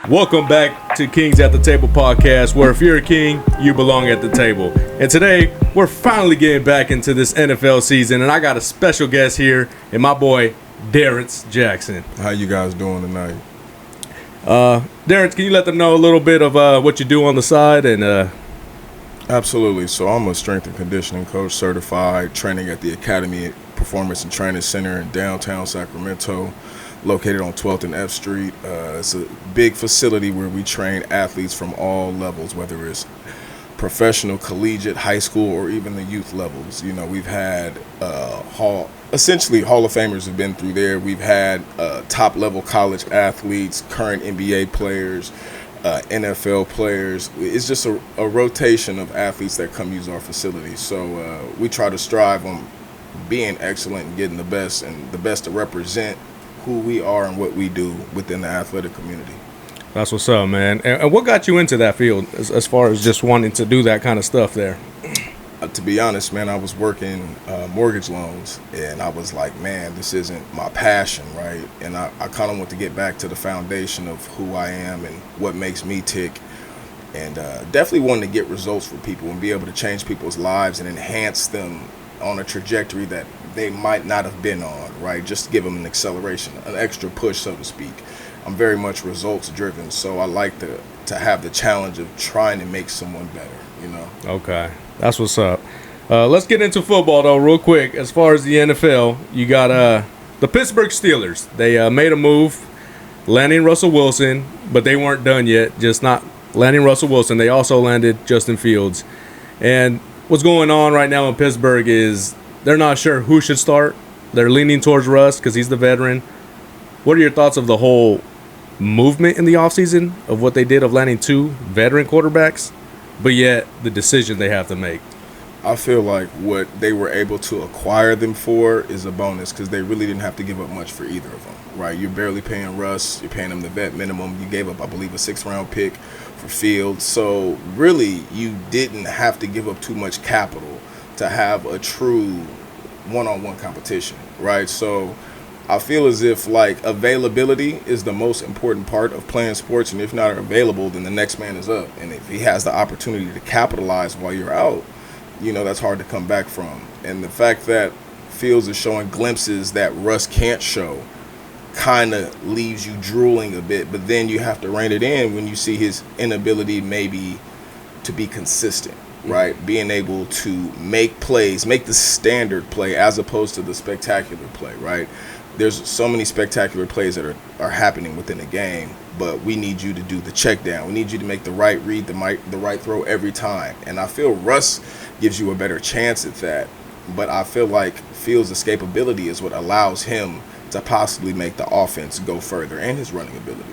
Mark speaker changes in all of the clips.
Speaker 1: Welcome back to Kings at the Table podcast, where if you're a king, you belong at the table. And today, we're finally getting back into this NFL season, and I got a special guest here, and my boy, Darrence Jackson.
Speaker 2: How you guys doing tonight?
Speaker 1: Darrence, can you let them know a little bit of what you do on the side? And
Speaker 2: Absolutely. So I'm a strength and conditioning coach, certified, training at the Academy Performance and Training Center in downtown Sacramento, located on 12th and F Street. It's a big facility where we train athletes from all levels, whether it's professional, collegiate, high school, or even the youth levels. You know, we've had Hall of Famers have been through there. We've had top-level college athletes, current NBA players, NFL players. It's just a rotation of athletes that come use our facility. So we try to strive on being excellent and getting the best, and the best to represent who we are and what we do within the athletic community.
Speaker 1: that's what's up, man. And what got you into that field as far as just wanting to do that kind of stuff there?
Speaker 2: To be honest, man, I was working mortgage loans, and I was like, man, this isn't my passion, right? And I kind of want to get back to the foundation of who I am and what makes me tick, and definitely wanted to get results for people and be able to change people's lives and enhance them on a trajectory that they might not have been on, right? Just to give them an acceleration, an extra push, so to speak. I'm very much results driven, so I like to have the challenge of trying to make someone better, you know?
Speaker 1: Okay, that's what's up. Let's get into football, though, real quick. As far as the NFL, you got the Pittsburgh Steelers. They made a move, landing Russell Wilson, but they weren't done yet, just not landing Russell Wilson. They also landed Justin Fields. And what's going on right now in Pittsburgh is they're not sure who should start. They're leaning towards Russ because he's the veteran. What are your thoughts of the whole movement in the offseason of what they did of landing two veteran quarterbacks, but yet the decision they have to make?
Speaker 2: I feel like what they were able to acquire them for is a bonus, because they really didn't have to give up much for either of them, right? You're barely paying Russ. You're paying him the vet minimum. You gave up, I believe, a 6th-round pick for Fields. So really, you didn't have to give up too much capital to have a true one-on-one competition, right? So I feel as if, like, availability is the most important part of playing sports, and if not available, then the next man is up. And if he has the opportunity to capitalize while you're out, you know, that's hard to come back from. And the fact that Fields is showing glimpses that Russ can't show kind of leaves you drooling a bit, but then you have to rein it in when you see his inability maybe to be consistent, right? Being able to make plays, make the standard play as opposed to the spectacular play, right? There's so many spectacular plays that are happening within a game, but we need you to do the check down. We need you to make the right read, the right throw every time. And I feel Russ gives you a better chance at that, but I feel like Fields' escapability is what allows him to possibly make the offense go further, and his running ability.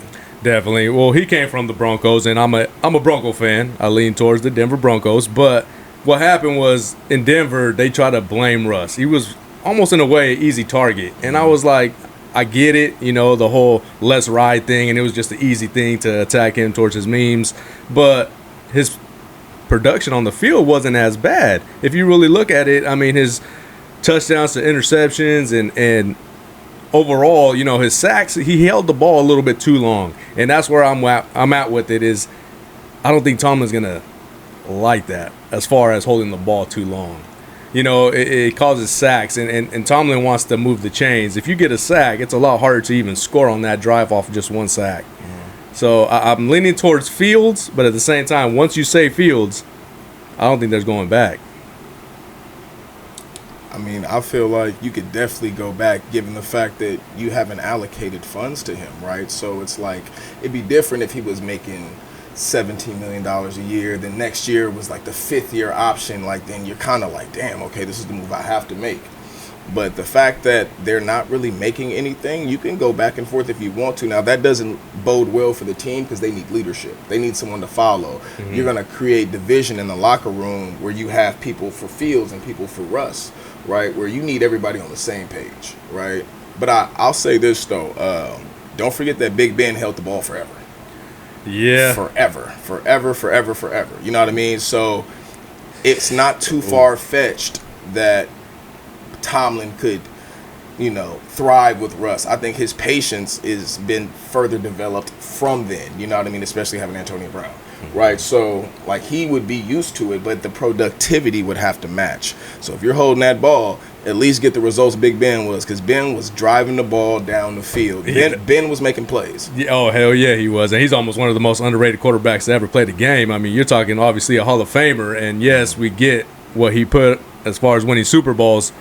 Speaker 1: Definitely. Well, he came from the Broncos, and I'm a Bronco fan. I lean towards the Denver Broncos. But what happened was, in Denver, they tried to blame Russ. He was almost, in a way, an easy target. And I was like, I get it, you know, the whole let's ride thing, and it was just an easy thing to attack him towards his memes. But his production on the field wasn't as bad. If you really look at it, I mean, his touchdowns to interceptions and overall, you know, his sacks, he held the ball a little bit too long. And that's where I'm at with it is I don't think Tomlin's going to like that as far as holding the ball too long. You know, it causes sacks, and Tomlin wants to move the chains. If you get a sack, it's a lot harder to even score on that drive off of just one sack. So I'm leaning towards Fields, but at the same time, once you say Fields, I don't think there's going back.
Speaker 2: I mean, I feel like you could definitely go back given the fact that you haven't allocated funds to him, right? So it's like, it'd be different if he was making $17 million a year. Then next year was like the 5th-year option. Like, then you're kind of like, damn, okay, this is the move I have to make. But the fact that they're not really making anything, you can go back and forth if you want to. Now, that doesn't bode well for the team because they need leadership. They need someone to follow. Mm-hmm. You're going to create division in the locker room where you have people for Fields and people for Russ, right, where you need everybody on the same page, right? But I'll say this, though. Don't forget that Big Ben held the ball forever.
Speaker 1: Yeah.
Speaker 2: Forever. You know what I mean? So it's not too far-fetched that Tomlin could thrive with Russ. I think his patience is been further developed from then. You know what I mean? Especially having Antonio Brown, right? So like he would be used to it, but the productivity would have to match. So if you're holding that ball, at least get the results Big Ben was, because Ben was driving the ball down the field. Ben was making plays.
Speaker 1: Yeah, oh, hell yeah, he was. And he's almost one of the most underrated quarterbacks to ever play the game. I mean, you're talking obviously a Hall of Famer, and yes, we get what he put as far as winning Super Bowls,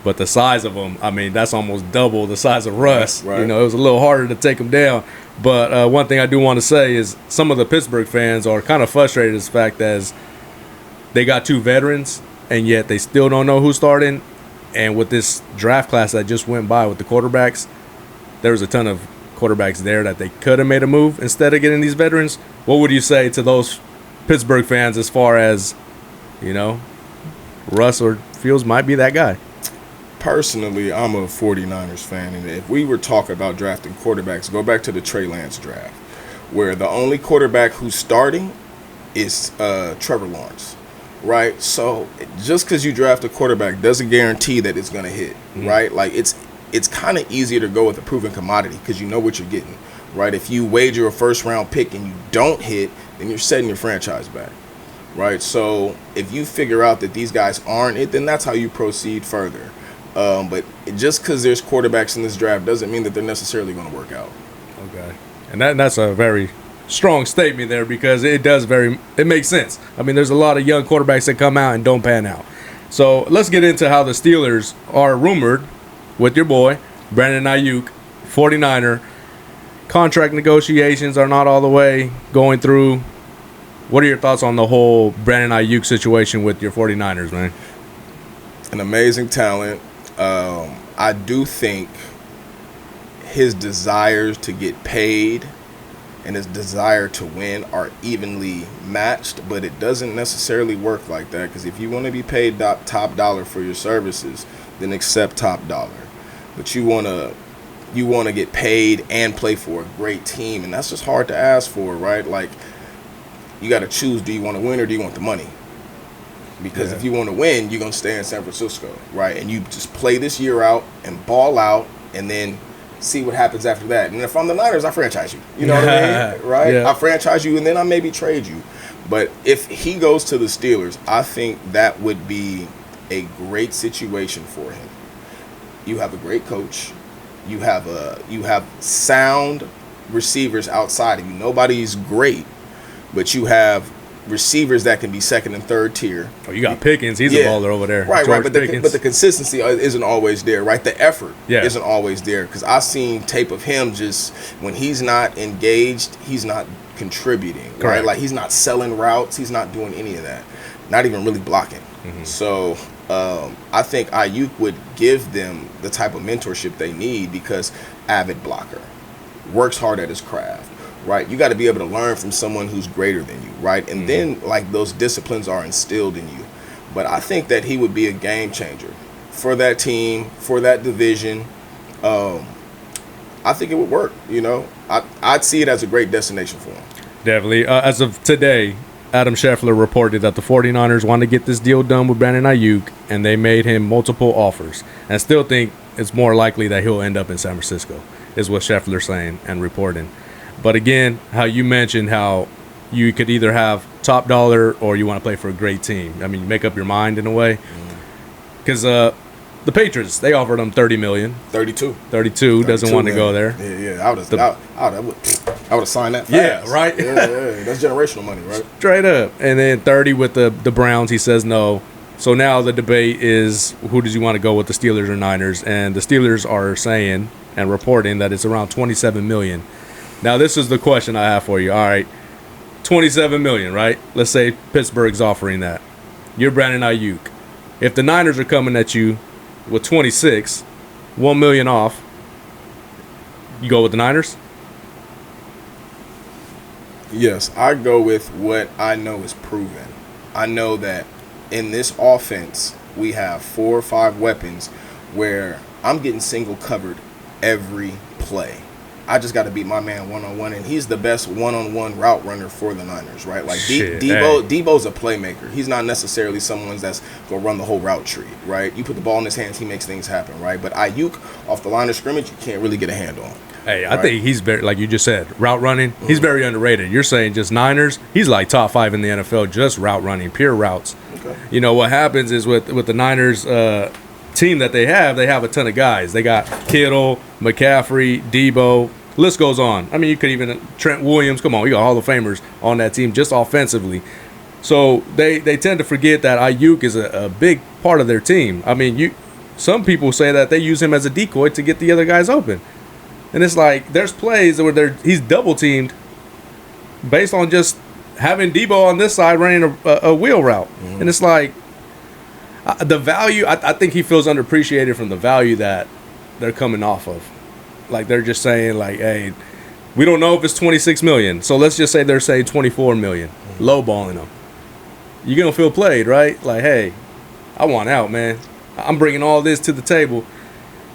Speaker 1: but the size of him, I mean, that's almost double the size of Russ.
Speaker 2: Right.
Speaker 1: It was a little harder to take him down. But one thing I do want to say is some of the Pittsburgh fans are kind of frustrated as the fact that they got 2 veterans, and yet they still don't know who's starting. And with this draft class that just went by with the quarterbacks, there was a ton of quarterbacks there that they could have made a move instead of getting these veterans. What would you say to those Pittsburgh fans as far as, Russ or Fields might be that guy?
Speaker 2: Personally, I'm a 49ers fan, and if we were talking about drafting quarterbacks, go back to the Trey Lance draft, where the only quarterback who's starting is Trevor Lawrence. Right, so just because you draft a quarterback doesn't guarantee that it's going to hit, right? Like it's kind of easier to go with a proven commodity because you know what you're getting, right? If you wager a first-round pick and you don't hit, then you're setting your franchise back, right? So if you figure out that these guys aren't it, then that's how you proceed further. But just because there's quarterbacks in this draft doesn't mean that they're necessarily going to work out.
Speaker 1: Okay, and that's a very strong statement there, because it makes sense. I mean, there's a lot of young quarterbacks that come out and don't pan out. So let's get into how the Steelers are rumored with your boy Brandon Aiyuk, 49er. Contract negotiations are not all the way going through. What are your thoughts on the whole Brandon Aiyuk situation with your 49ers, man?
Speaker 2: An amazing talent. I do think his desires to get paid and his desire to win are evenly matched, but it doesn't necessarily work like that, because if you want to be paid top dollar for your services, then accept top dollar. But you want to get paid and play for a great team, and that's just hard to ask for, right? Like, you got to choose, do you want to win or do you want the money? Because if you want to win, you're going to stay in San Francisco, right? And you just play this year out and ball out, and then see what happens after that. And if I'm the Niners, I franchise you. You know what I mean? Right?
Speaker 1: Yeah.
Speaker 2: I franchise you, and then I maybe trade you. But if he goes to the Steelers, I think that would be a great situation for him. You have a great coach. You have sound receivers outside of you. Nobody's great, but you have receivers that can be second and third tier.
Speaker 1: Oh, you got Pickens. He's a baller over there.
Speaker 2: Right. But
Speaker 1: Pickens.
Speaker 2: the consistency isn't always there, right? The effort
Speaker 1: Yeah.
Speaker 2: isn't always there, because I've seen tape of him just when he's not engaged, he's not contributing, right?
Speaker 1: Correct.
Speaker 2: Like, he's not selling routes. He's not doing any of that. Not even really blocking. So I think Aiyuk would give them the type of mentorship they need, because avid blocker, works hard at his craft. Right, you got to be able to learn from someone who's greater than you, right? And then, like, those disciplines are instilled in you. But I think that he would be a game changer for that team, for that division. I think it would work. I'd see it as a great destination for him.
Speaker 1: Definitely. As of today, Adam Scheffler reported that the 49ers want to get this deal done with Brandon Aiyuk, and they made him multiple offers. And I still think it's more likely that he'll end up in San Francisco, is what Scheffler's saying and reporting. But again, how you mentioned how you could either have top dollar or you want to play for a great team. I mean, make up your mind in a way. Because the Patriots, they offered him $30 million.
Speaker 2: 32
Speaker 1: doesn't want to go there.
Speaker 2: Yeah. I would have signed that fast.
Speaker 1: Yeah, right?
Speaker 2: Yeah. That's generational money, right?
Speaker 1: Straight up. And then 30 with the Browns, he says no. So now the debate is, who does he want to go with, the Steelers or Niners? And the Steelers are saying and reporting that it's around $27 million. Now, this is the question I have for you. All right, $27 million, right? Let's say Pittsburgh's offering that. You're Brandon Aiyuk. If the Niners are coming at you with 26, $1 million off, you go with the Niners?
Speaker 2: Yes, I go with what I know is proven. I know that in this offense, we have 4 or 5 weapons where I'm getting single covered every play. I just got to beat my man one-on-one, and he's the best one-on-one route runner for the Niners, right? Like Debo's a playmaker. He's not necessarily someone that's going to run the whole route tree, right? You put the ball in his hands, he makes things happen, right? But Aiyuk, off the line of scrimmage, you can't really get a hand on.
Speaker 1: Hey, I think he's very, like you just said, route running. He's very underrated. You're saying just Niners. He's like top 5 in the NFL, just route running, pure routes.
Speaker 2: Okay.
Speaker 1: You know what happens is with the Niners team that they have a ton of guys. They got Kittle, McCaffrey, Debo. List goes on. I mean, you could even Trent Williams. Come on, you got Hall of Famers on that team just offensively. So they tend to forget that Aiyuk is a big part of their team. I mean, some people say that they use him as a decoy to get the other guys open. And it's like there's plays where he's double teamed based on just having Debo on this side running a wheel route. Mm-hmm. And it's like the value, I think he feels underappreciated from the value that they're coming off of. Like they're just saying like, hey, we don't know if it's 26 million. So let's just say they're saying 24 million, mm-hmm. lowballing them. You're going to feel played, right? Like, hey, I want out, man. I'm bringing all this to the table.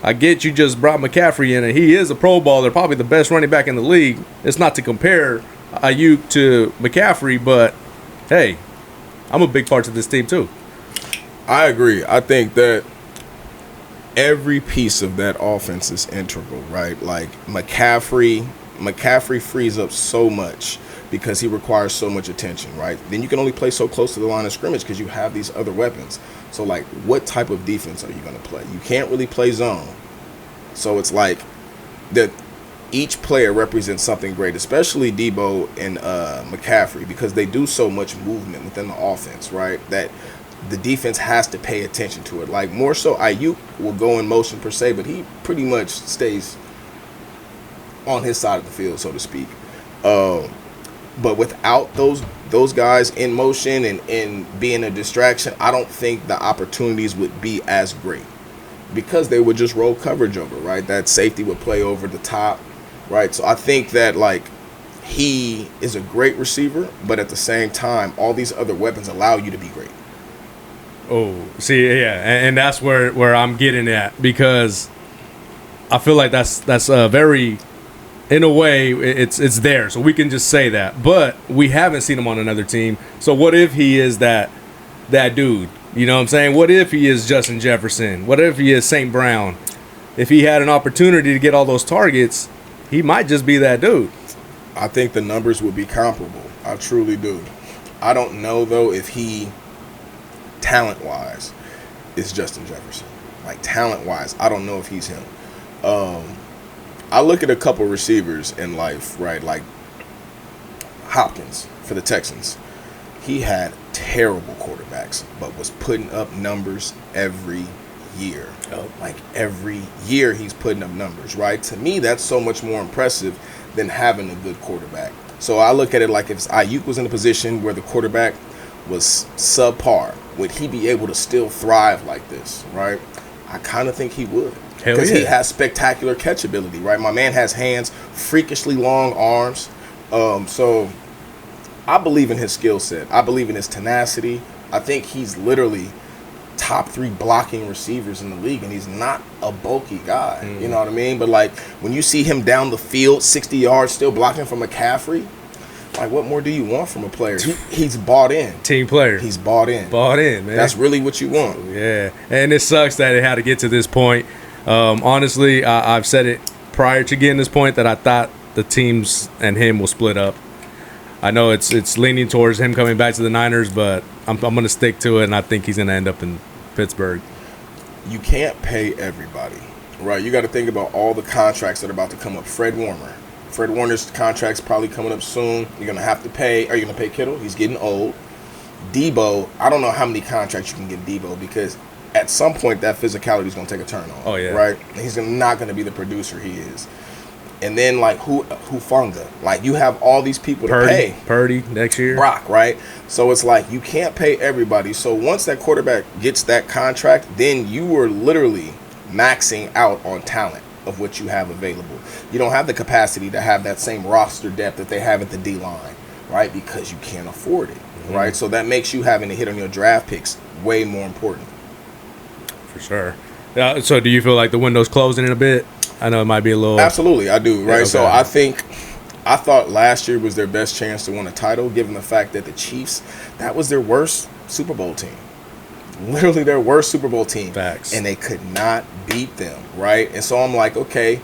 Speaker 1: I get you just brought McCaffrey in, and he is a Pro Bowler, probably the best running back in the league. It's not to compare Aiyuk to McCaffrey, but hey, I'm a big part of this team too.
Speaker 2: I agree. I think that every piece of that offense is integral, right? Like McCaffrey frees up so much because he requires so much attention, right? Then you can only play so close to the line of scrimmage because you have these other weapons. So, like, what type of defense are you going to play? You can't really play zone. So it's like that each player represents something great, especially Debo and McCaffrey, because they do so much movement within the offense, right? That the defense has to pay attention to it. Like, more so, Aiyuk will go in motion per se, but he pretty much stays on his side of the field, so to speak. But without those guys in motion and being a distraction, I don't think the opportunities would be as great because they would just roll coverage over, right? That safety would play over the top, right? So I think that, like, he is a great receiver, but at the same time, all these other weapons allow you to be great.
Speaker 1: Oh, see, yeah, and that's where I'm getting at, because I feel like that's very, in a way, it's there, so we can just say that. But we haven't seen him on another team. So what if he is that dude? You know what I'm saying? What if he is Justin Jefferson? What if he is St. Brown? If he had an opportunity to get all those targets, he might just be that dude.
Speaker 2: I think the numbers would be comparable. I truly do. I don't know, though, if he, talent-wise, is Justin Jefferson. Like, talent-wise, I don't know if he's him. I look at a couple receivers in life, right? Like Hopkins for the Texans. He had terrible quarterbacks, but was putting up numbers every year. Like every year he's putting up numbers, right? To me, that's so much more impressive than having a good quarterback. So I look at it like if Aiyuk was in a position where the quarterback was subpar, would he be able to still thrive like this, right? I kind of think he would. Because he has spectacular catchability, right? My man has hands, freakishly long arms. So I believe in his skill set. I believe in his tenacity. I think he's literally top 3 blocking receivers in the league, and he's not a bulky guy. Mm. You know what I mean? But, like, when you see him down the field, 60 yards, still blocking from McCaffrey, like, what more do you want from a player? He's bought in.
Speaker 1: Team player.
Speaker 2: He's bought in.
Speaker 1: Bought in, man.
Speaker 2: That's really what you want.
Speaker 1: Yeah. And it sucks that it had to get to this point. Honestly, I've said it prior to getting this point that I thought the teams and him will split up. I know it's leaning towards him coming back to the Niners, but I'm going to stick to it, and I think he's going to end up in Pittsburgh.
Speaker 2: You can't pay everybody, right? You got to think about all the contracts that are about to come up. Fred Warner's contract's probably coming up soon. You're going to have to pay. Are you going to pay Kittle? He's getting old. Debo, I don't know how many contracts you can get Debo, because at some point that physicality is going to take a turn on.
Speaker 1: Oh, yeah.
Speaker 2: Right? He's not going to be the producer he is. And then, like, Hufanga. Like, you have all these people to pay.
Speaker 1: Purdy next year.
Speaker 2: Brock, right? So it's like you can't pay everybody. So once that quarterback gets that contract, then you are literally maxing out on talent of what you have available. You don't have the capacity to have that same roster depth that they have at the D-line, right? Because you can't afford it, right? So that makes you having to hit on your draft picks way more important.
Speaker 1: For sure. So do you feel like the window's closing in a bit? I know it might be a little.
Speaker 2: Absolutely, I do. Right.
Speaker 1: Yeah, okay.
Speaker 2: So I thought last year was their best chance to win a title, given the fact that the Chiefs, that was their worst Super Bowl team. Literally their worst Super Bowl team.
Speaker 1: Facts.
Speaker 2: And they could not beat them, right? And so I'm like, okay,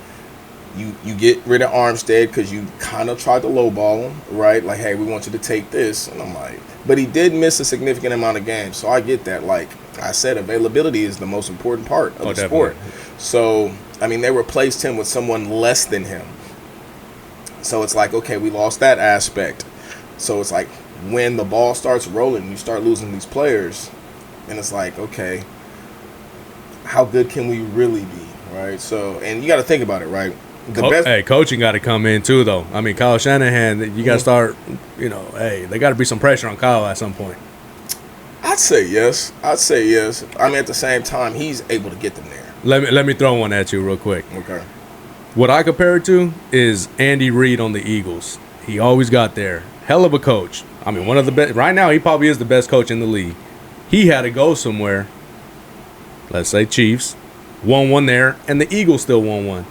Speaker 2: you get rid of Armstead because you kind of tried to lowball him, right? Like, hey, we want you to take this. And I'm like, but he did miss a significant amount of games. So I get that. Like I said, availability is the most important part of the sport. So, I mean, they replaced him with someone less than him. So it's like, okay, we lost that aspect. So it's like when the ball starts rolling, you start losing these players. And it's like, okay, how good can we really be, right? So, and you got to think about it, right?
Speaker 1: Coaching got to come in too, though. I mean, Kyle Shanahan, you got to start, they got to be some pressure on Kyle at some point.
Speaker 2: I'd say yes. I mean, at the same time, he's able to get them there.
Speaker 1: Let me throw one at you real quick.
Speaker 2: Okay.
Speaker 1: What I compare it to is Andy Reid on the Eagles. He always got there. Hell of a coach. I mean, one of the best. Right now, he probably is the best coach in the league. He had to go somewhere, let's say Chiefs, won one there, and the Eagles still won one.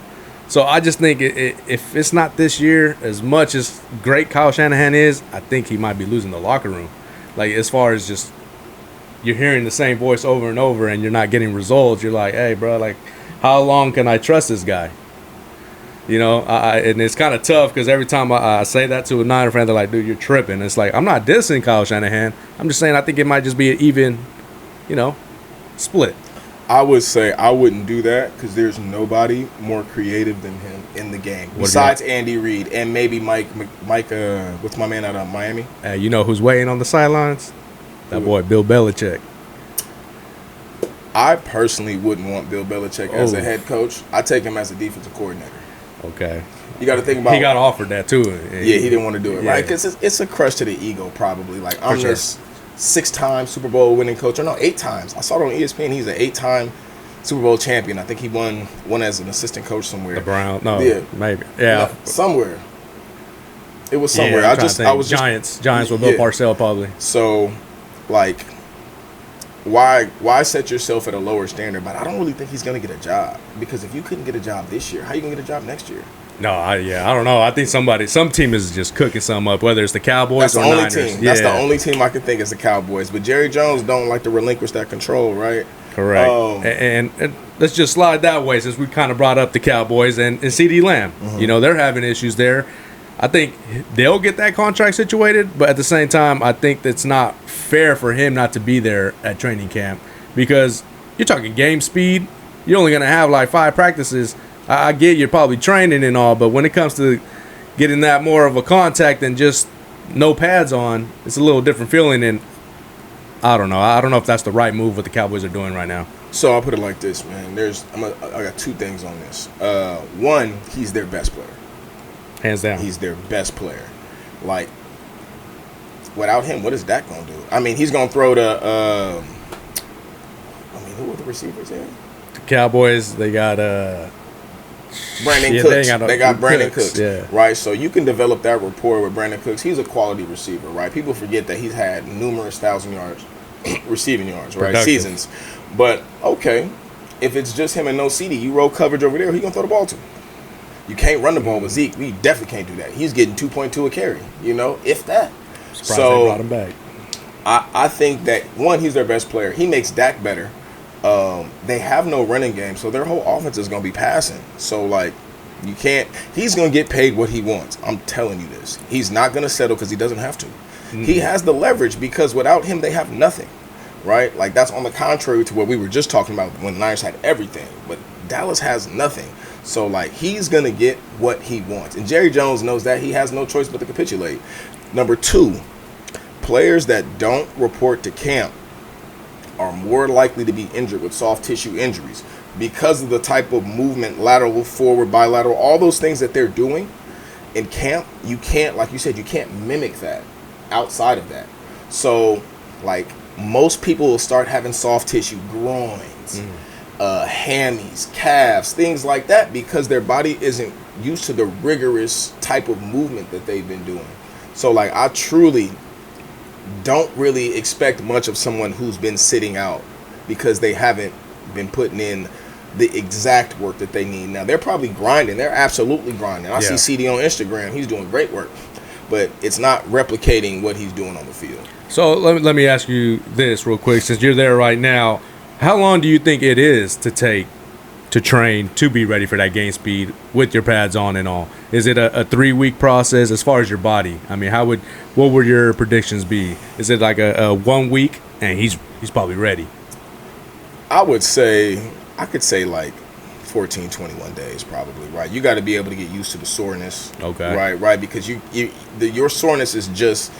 Speaker 1: So I just think if it's not this year, as much as great Kyle Shanahan is, I think he might be losing the locker room. Like, as far as just you're hearing the same voice over and over and you're not getting results, you're like, hey, bro, like, how long can I trust this guy? And it's kind of tough because every time I say that to a Niner fan, they're like, dude, you're tripping. It's like, I'm not dissing Kyle Shanahan. I'm just saying I think it might just be an even, split.
Speaker 2: I would say I wouldn't do that because there's nobody more creative than him in the game besides Andy Reid and maybe Mike. What's my man out of Miami?
Speaker 1: You know who's waiting on the sidelines? That boy, Bill Belichick.
Speaker 2: I personally wouldn't want Bill Belichick as a head coach. I take him as a defensive coordinator.
Speaker 1: Okay.
Speaker 2: You got to think about.
Speaker 1: He got offered that too.
Speaker 2: Yeah, he didn't want to do it, right? Because it's a crush to the ego, probably. Like, I'm this 6-time Super Bowl winning coach, or no, 8 times. I saw it on ESPN. He's an 8-time Super Bowl champion. I think he won as an assistant coach somewhere.
Speaker 1: The Browns, no,
Speaker 2: yeah,
Speaker 1: maybe, yeah,
Speaker 2: no, somewhere. It was somewhere.
Speaker 1: Yeah,
Speaker 2: I was
Speaker 1: Giants with Bill Parcells probably.
Speaker 2: So, like, why set yourself at a lower standard? But I don't really think he's gonna get a job because if you couldn't get a job this year, how you gonna get a job next year?
Speaker 1: No, I don't know. I think some team is just cooking something up, whether it's the Cowboys or Niners.
Speaker 2: That's the only team I can think is the Cowboys. But Jerry Jones don't like to relinquish that control, right?
Speaker 1: Correct. And let's just slide that way since we kind of brought up the Cowboys and CeeDee Lamb.
Speaker 2: Mm-hmm.
Speaker 1: They're having issues there. I think they'll get that contract situated, but at the same time, I think it's not fair for him not to be there at training camp because you're talking game speed. You're only going to have like 5 practices. I get you're probably training and all, but when it comes to getting that more of a contact and just no pads on, it's a little different feeling. And I don't know. I don't know if that's the right move what the Cowboys are doing right now.
Speaker 2: So I'll put it like this, man. I got 2 things on this. One, he's their best player.
Speaker 1: Hands down.
Speaker 2: He's their best player. Like, without him, what is Dak going to do? I mean, he's going to throw the who are the receivers here?
Speaker 1: The Cowboys, they got
Speaker 2: Brandon Cooks. They got Brandon Cooks.
Speaker 1: Yeah.
Speaker 2: Right? So you can develop that rapport with Brandon Cooks. He's a quality receiver, right? People forget that he's had numerous 1,000 yards, receiving yards, right?
Speaker 1: Productive.
Speaker 2: Seasons. But, okay, if it's just him and no CD, you roll coverage over there, who you going to throw the ball to? You can't run the ball with Zeke. We definitely can't do that. He's getting 2.2 a carry, if that.
Speaker 1: Surprised they brought him back.
Speaker 2: I think that, one, he's their best player. He makes Dak better. They have no running game, so their whole offense is going to be passing. So, like, you can't – he's going to get paid what he wants. I'm telling you this. He's not going to settle because he doesn't have to. He has the leverage because without him, they have nothing, right? Like, that's on the contrary to what we were just talking about when the Niners had everything. But Dallas has nothing. So, like, he's going to get what he wants. And Jerry Jones knows that. He has no choice but to capitulate. Number 2, players that don't report to camp are more likely to be injured with soft tissue injuries because of the type of movement, lateral, forward, bilateral, all those things that they're doing in camp. You can't, like you said, you can't mimic that outside of that. So, like, most people will start having soft tissue groins, hammies, calves, things like that because their body isn't used to the rigorous type of movement that they've been doing. So, like, I truly don't really expect much of someone who's been sitting out because they haven't been putting in the exact work that they need. Now, they're probably grinding. They're absolutely grinding. I see CD on Instagram. He's doing great work. But it's not replicating what he's doing on the field.
Speaker 1: So let me ask you this real quick. Since you're there right now, how long do you think it is to take to train to be ready for that game speed with your pads on and all? Is it a 3-week process as far as your body? I mean, what would your predictions be? Is it like a 1 week and he's probably ready?
Speaker 2: I could say like 14, 21 days probably, right? You got to be able to get used to the soreness.
Speaker 1: Okay.
Speaker 2: Right, because your soreness is just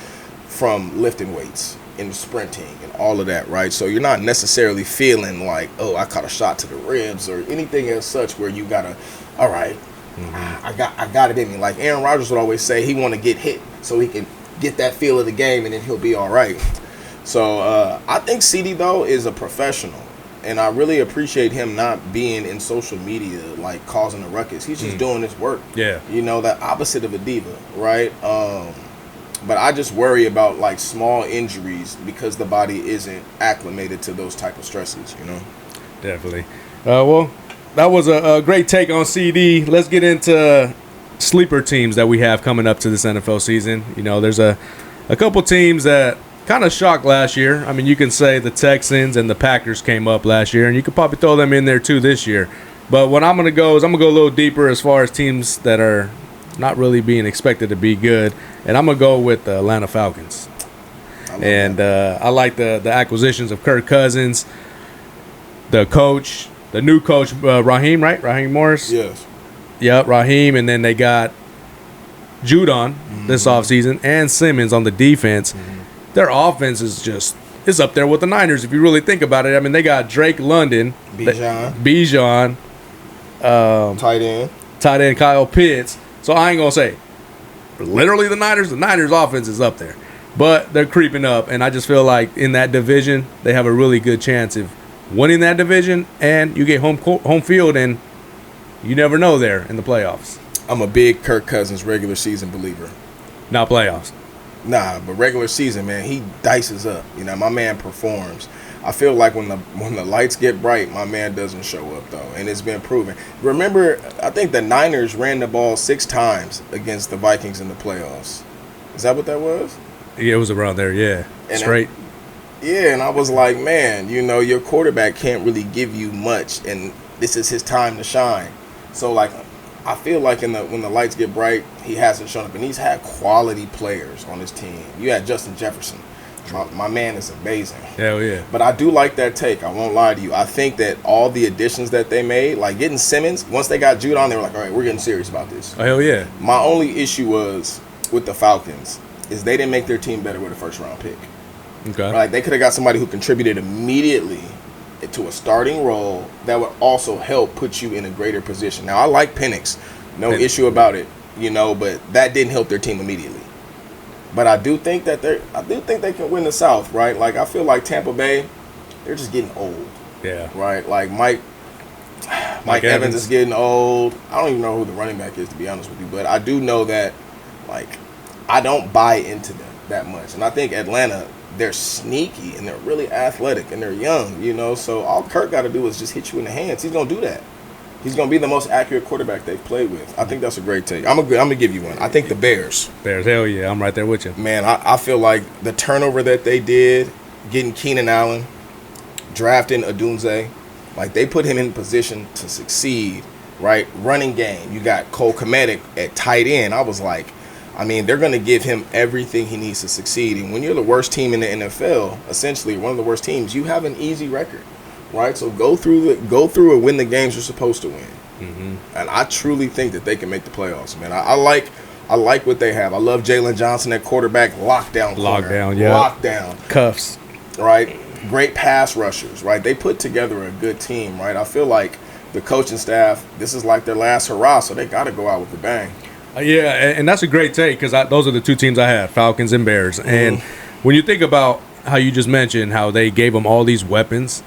Speaker 2: from lifting weights and sprinting and all of that, right? So you're not necessarily feeling like, oh, I caught a shot to the ribs or anything as such where you got to, all right, I got it in me. Like Aaron Rodgers would always say, he want to get hit so he can get that feel of the game and then he'll be all right. So I think CD, though, is a professional. And I really appreciate him not being in social media, like, causing a ruckus. He's just doing his work.
Speaker 1: Yeah.
Speaker 2: You know, the opposite of a diva, right? But I just worry about, like, small injuries because the body isn't acclimated to those type of stresses, you know?
Speaker 1: Definitely. Well, that was a great take on CD. Let's get into sleeper teams that we have coming up to this NFL season. You know, there's a couple teams that kind of shocked last year. I mean, you can say the Texans and the Packers came up last year, and you could probably throw them in there too this year. But what I'm going to go is I'm going to go a little deeper as far as teams that are not really being expected to be good, and I'm going to go with the Atlanta Falcons. I like the acquisitions of Kirk Cousins, the coach, the new coach, Raheem, right? Raheem Morris?
Speaker 2: Yes.
Speaker 1: Yep, Raheem, and then they got Judon this offseason and Simmons on the defense. Their offense is just – it's up there with the Niners if you really think about it. I mean, they got Drake London. Bijan. Tight end Kyle Pitts. So I ain't going to say literally the Niners offense is up there. But they're creeping up, and I just feel like in that division, they have a really good chance of winning that division, and you get home field, and you never know there in the playoffs.
Speaker 2: I'm a big Kirk Cousins regular season believer.
Speaker 1: Not playoffs.
Speaker 2: Nah, but regular season, man, he dices up. You know, my man performs. I feel like when the lights get bright, my man doesn't show up, though, and it's been proven. Remember, I think the Niners ran the ball 6 times against the Vikings in the playoffs. Is that what that was?
Speaker 1: Yeah, it was around there, yeah.
Speaker 2: And
Speaker 1: straight.
Speaker 2: And I was like, man, you know, your quarterback can't really give you much, and this is his time to shine. So, like, I feel like when the lights get bright, he hasn't shown up. And he's had quality players on his team. You had Justin Jefferson. My man is amazing.
Speaker 1: Hell yeah.
Speaker 2: But I do like that take. I won't lie to you. I think that all the additions that they made, like getting Simmons, once they got Judon, they were like, all right, we're getting serious about this.
Speaker 1: Oh, hell yeah.
Speaker 2: My only issue was with the Falcons is they didn't make their team better with a first-round pick.
Speaker 1: Okay.
Speaker 2: Right? They could have got somebody who contributed immediately to a starting role that would also help put you in a greater position. Now, I like Penix. No issue about it, you know, but that didn't help their team immediately. But I do think they can win the South, right? Like, I feel like Tampa Bay, they're just getting old.
Speaker 1: Yeah.
Speaker 2: Right? Like, Mike Evans is getting old. I don't even know who the running back is, to be honest with you. But I do know that, like, I don't buy into them that much. And I think Atlanta, they're sneaky and they're really athletic and they're young, you know. So all Kirk got to do is just hit you in the hands. He's going to do that. He's going to be the most accurate quarterback they've played with. I think that's a great take. I'm going to give you one. I think the Bears.
Speaker 1: Bears, hell yeah. I'm right there with you.
Speaker 2: Man, I feel like the turnover that they did, getting Keenan Allen, drafting Odunze, like they put him in position to succeed, right? Running game. You got Cole Kmet at tight end. I was like, I mean, they're going to give him everything he needs to succeed. And when you're the worst team in the NFL, essentially one of the worst teams, you have an easy record. Right, so go through and win the games you're supposed to win, and I truly think that they can make the playoffs, man. I like what they have. I love Jalen Johnson at quarterback, lockdown,
Speaker 1: cuffs,
Speaker 2: right? Great pass rushers, right? They put together a good team, right? I feel like the coaching staff, this is like their last hurrah, so they got to go out with a bang.
Speaker 1: Yeah, and that's a great take because those are the two teams I have, Falcons and Bears. And when you think about how you just mentioned how they gave them all these weapons.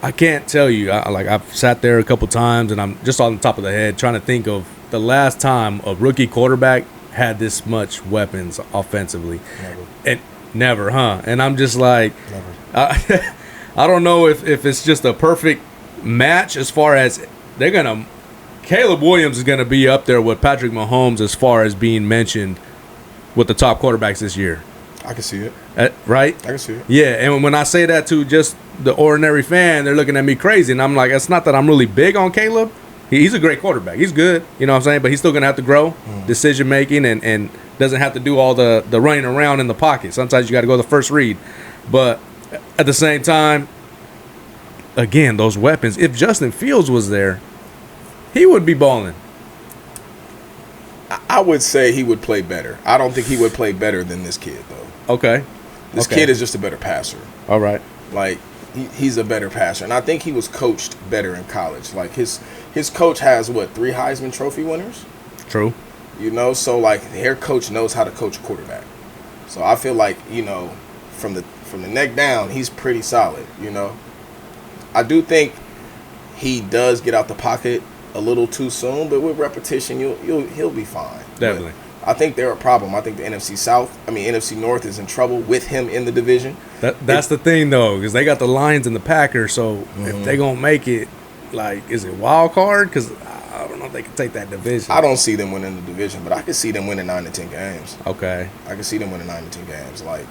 Speaker 1: I can't tell you. I've sat there a couple times, and I'm just on the top of the head trying to think of the last time a rookie quarterback had this much weapons offensively.
Speaker 2: Never.
Speaker 1: Never, huh? And I'm just like,
Speaker 2: Never.
Speaker 1: I don't know if it's just a perfect match as far as they're gonna. Caleb Williams is gonna be up there with Patrick Mahomes as far as being mentioned with the top quarterbacks this year.
Speaker 2: I can see it.
Speaker 1: Right?
Speaker 2: I can see it.
Speaker 1: Yeah, and when I say that to just the ordinary fan, they're looking at me crazy, and I'm like, it's not that I'm really big on Caleb. He's a great quarterback. He's good, you know what I'm saying? But he's still going to have to grow, decision making, and doesn't have to do all the running around in the pocket. Sometimes you got to go the first read. But at the same time, again, those weapons, if Justin Fields was there, he would be balling.
Speaker 2: I would say he would play better. I don't think he would play better than this kid, though.
Speaker 1: Okay.
Speaker 2: This kid is just a better passer.
Speaker 1: All right.
Speaker 2: Like, he's a better passer. And I think he was coached better in college. Like, his coach has, 3 Heisman Trophy winners?
Speaker 1: True.
Speaker 2: You know, so, like, their coach knows how to coach a quarterback. So I feel like, you know, from the neck down, he's pretty solid, you know. I do think he does get out the pocket a little too soon, but with repetition, he'll be fine.
Speaker 1: Definitely.
Speaker 2: But I think they're a problem. I think the NFC North is in trouble with him in the division.
Speaker 1: That's the thing, though, because they got the Lions and the Packers, so if they going to make it, like, is it wild card? Because I don't know if they can take that division.
Speaker 2: I don't see them winning the division, but I can see them winning 9 to 10 games.
Speaker 1: Okay.
Speaker 2: I can see them winning 9 to 10 games. Like,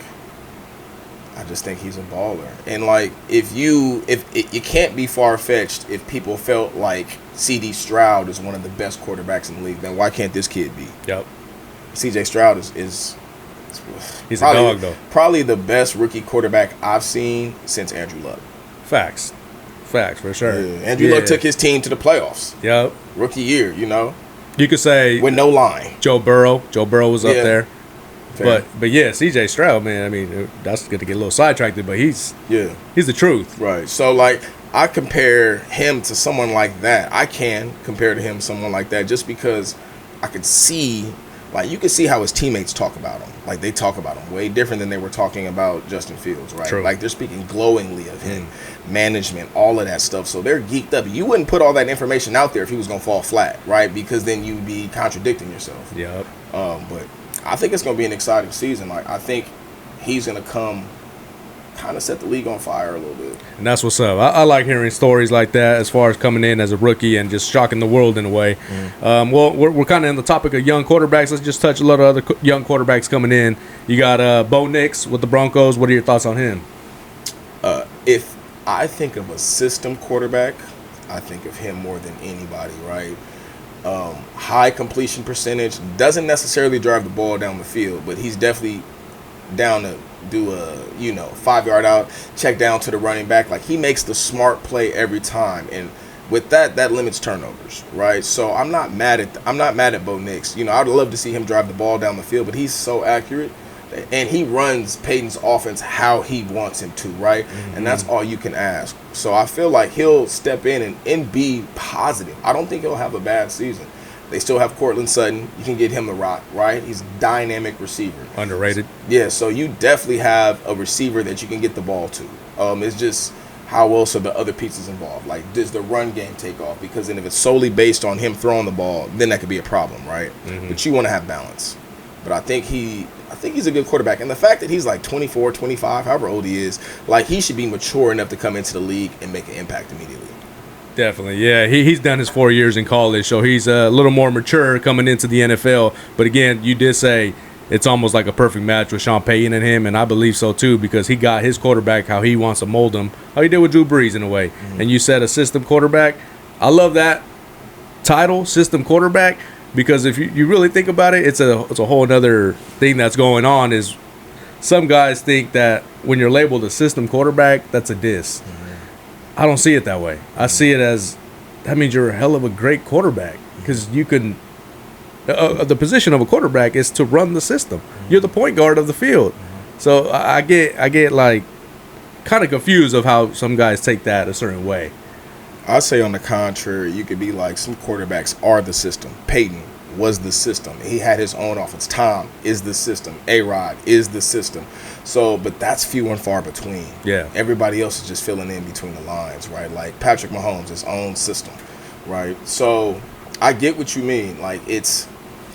Speaker 2: I just think he's a baller. And, like, if it can't be far-fetched if people felt like C.D. Stroud is one of the best quarterbacks in the league, then why can't this kid be?
Speaker 1: Yep.
Speaker 2: C.J. Stroud is
Speaker 1: he's a dog, though.
Speaker 2: Probably the best rookie quarterback I've seen since Andrew Luck.
Speaker 1: Facts, for sure.
Speaker 2: Yeah. Andrew Luck took his team to the playoffs.
Speaker 1: Yep.
Speaker 2: Rookie year, you know.
Speaker 1: You could say
Speaker 2: with no line.
Speaker 1: Joe Burrow. Joe Burrow was up there.
Speaker 2: Fair.
Speaker 1: But yeah, C.J. Stroud, man. I mean, that's going to get a little sidetracked, but he's the truth.
Speaker 2: Right. So, like, I compare him to someone like that. I can compare to him to someone like that just because I could see, like, you can see how his teammates talk about him. Like, they talk about him way different than they were talking about Justin Fields, right?
Speaker 1: True.
Speaker 2: Like, they're speaking glowingly of him, management, all of that stuff. So they're geeked up. You wouldn't put all that information out there if he was going to fall flat, right? Because then you'd be contradicting yourself.
Speaker 1: Yep.
Speaker 2: But I think it's going to be an exciting season. Like, I think he's going to come kind of set the league on fire a little bit.
Speaker 1: And that's what's up. I like hearing stories like that as far as coming in as a rookie and just shocking the world in a way. Well, we're kind of on the topic of young quarterbacks. Let's just touch a lot of other young quarterbacks coming in. You got Bo Nix with the Broncos. What are your thoughts on him?
Speaker 2: If I think of a system quarterback, I think of him more than anybody, right? High completion percentage, doesn't necessarily drive the ball down the field, but he's definitely down to do a 5-yard out, check down to the running back. Like, he makes the smart play every time, and with that limits turnovers, right? So I'm not mad at Bo Nix. You know, I'd love to see him drive the ball down the field, but he's so accurate, and he runs Peyton's offense how he wants him to, right? And that's all you can ask. So I feel like he'll step in and be positive. I don't think he'll have a bad season. They still have Cortland Sutton. You can get him the rock, right? He's a dynamic receiver.
Speaker 1: Underrated.
Speaker 2: Yeah, so you definitely have a receiver that you can get the ball to. It's just how else are the other pieces involved? Like, does the run game take off? Because then if it's solely based on him throwing the ball, then that could be a problem, right? But you want to have balance. But I think he's a good quarterback. And the fact that he's like 24, 25, however old he is, like, he should be mature enough to come into the league and make an impact immediately.
Speaker 1: Definitely, yeah. He's done his 4 years in college, so he's a little more mature coming into the NFL. But again, you did say it's almost like a perfect match with Sean Payton and him, and I believe so too, because he got his quarterback how he wants to mold him, how he did with Drew Brees in a way. And you said a system quarterback. I love that title, system quarterback, because if you really think about it, it's a whole other thing that's going on. Is some guys think that when you're labeled a system quarterback, that's a diss. I don't see it that way. I see it as that means you're a hell of a great quarterback, because you can. The position of a quarterback is to run the system. You're the point guard of the field. So I get like kind of confused of how some guys take that a certain way.
Speaker 2: I say on the contrary, you could be like, some quarterbacks are the system. Peyton was the system. He had his own offense. Tom is the system. A-Rod is the system. So, but that's few and far between.
Speaker 1: Yeah.
Speaker 2: Everybody else is just filling in between the lines, right? Like Patrick Mahomes, his own system, right? So I get what you mean. Like, it's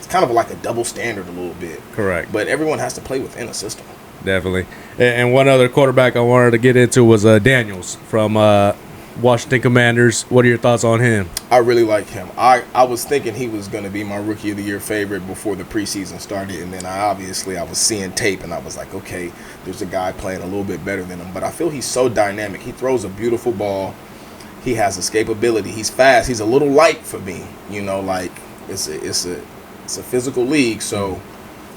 Speaker 2: kind of like a double standard a little bit.
Speaker 1: Correct.
Speaker 2: But everyone has to play within a system.
Speaker 1: Definitely. And one other quarterback I wanted to get into was Daniels from Washington Commanders. What are your thoughts on him?
Speaker 2: I really like him. I was thinking he was going to be my Rookie of the Year favorite before the preseason started, and then I was seeing tape, and I was like, okay, there's a guy playing a little bit better than him. But I feel he's so dynamic. He throws a beautiful ball. He has escapability. He's fast. He's a little light for me. Like it's a physical league, so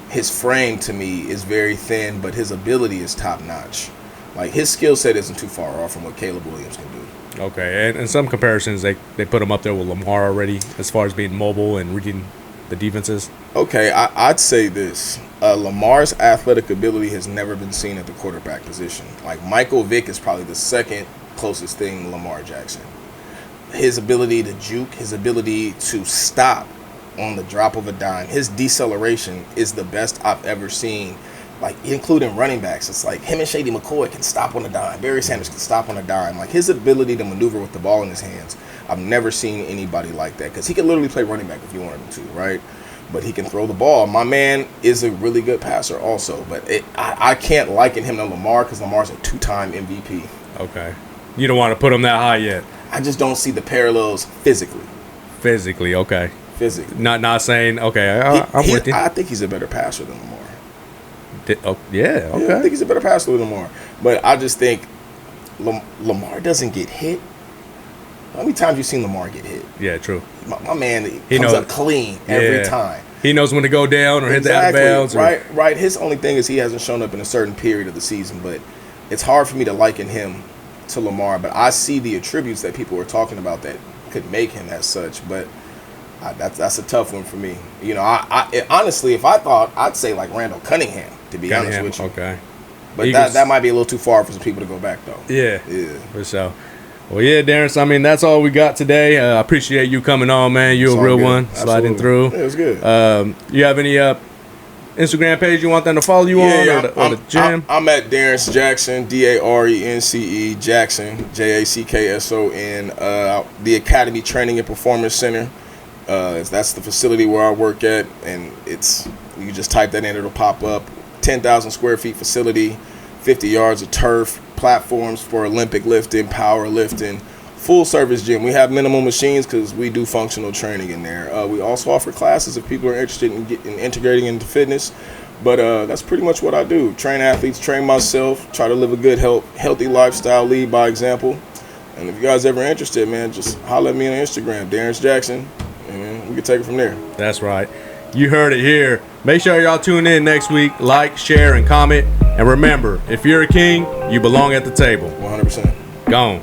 Speaker 2: his frame to me is very thin, but his ability is top notch. Like his skill set isn't too far off from what Caleb Williams can do.
Speaker 1: Okay, and in some comparisons, they put him up there with Lamar already as far as being mobile and reading the defenses.
Speaker 2: Okay, I'd say this. Lamar's athletic ability has never been seen at the quarterback position. Like Michael Vick is probably the second closest thing to Lamar Jackson. His ability to juke, his ability to stop on the drop of a dime, his deceleration is the best I've ever seen. Like, including running backs, it's like him and Shady McCoy can stop on a dime. Barry Sanders can stop on a dime. Like, his ability to maneuver with the ball in his hands, I've never seen anybody like that. Because he can literally play running back if you wanted him to, right? But he can throw the ball. My man is a really good passer also. But I can't liken him to Lamar because Lamar's a two-time MVP.
Speaker 1: Okay. You don't want to put him that high yet?
Speaker 2: I just don't see the parallels physically.
Speaker 1: Physically, okay.
Speaker 2: Physically.
Speaker 1: Not saying, okay, I'm with you.
Speaker 2: I think he's a better passer than Lamar.
Speaker 1: Yeah, okay.
Speaker 2: Yeah, I think he's a better passer than Lamar. But I just think Lamar doesn't get hit. How many times you seen Lamar get hit?
Speaker 1: Yeah, true.
Speaker 2: My man comes up clean every time.
Speaker 1: He knows when to go down or hit the out of bounds.
Speaker 2: Right. His only thing is he hasn't shown up in a certain period of the season. But it's hard for me to liken him to Lamar. But I see the attributes that people were talking about that could make him as such. But that's a tough one for me. Honestly, if I thought, I'd say like Randall Cunningham, to be honest with you.
Speaker 1: Okay.
Speaker 2: But that might be a little too far for some people to go back, though.
Speaker 1: Yeah. For sure. Well, yeah, Darren, so, I mean, that's all we got today. I appreciate you coming on, man. You're a real one, sliding through.
Speaker 2: Yeah, it was good.
Speaker 1: You have any Instagram page you want them to follow you on or the gym?
Speaker 2: I'm at Darren Jackson, DARENCE Jackson, JACKSON. The Academy Training and Performance Center. That's the facility where I work at, and you just type that in, it'll pop up. 10,000 square feet facility, 50 yards of turf, platforms for Olympic lifting, power lifting, full service gym. We have minimal machines because we do functional training in there. We also offer classes if people are interested in integrating into fitness. But that's pretty much what I do. Train athletes, train myself, try to live a good, healthy lifestyle, lead by example. And if you guys ever interested, man, just holler at me on Instagram, Darren Jackson, and we can take it from there.
Speaker 1: That's right. You heard it here. Make sure y'all tune in next week. Like, share, and comment. And remember, if you're a king, you belong at the table.
Speaker 2: 100%.
Speaker 1: Gone.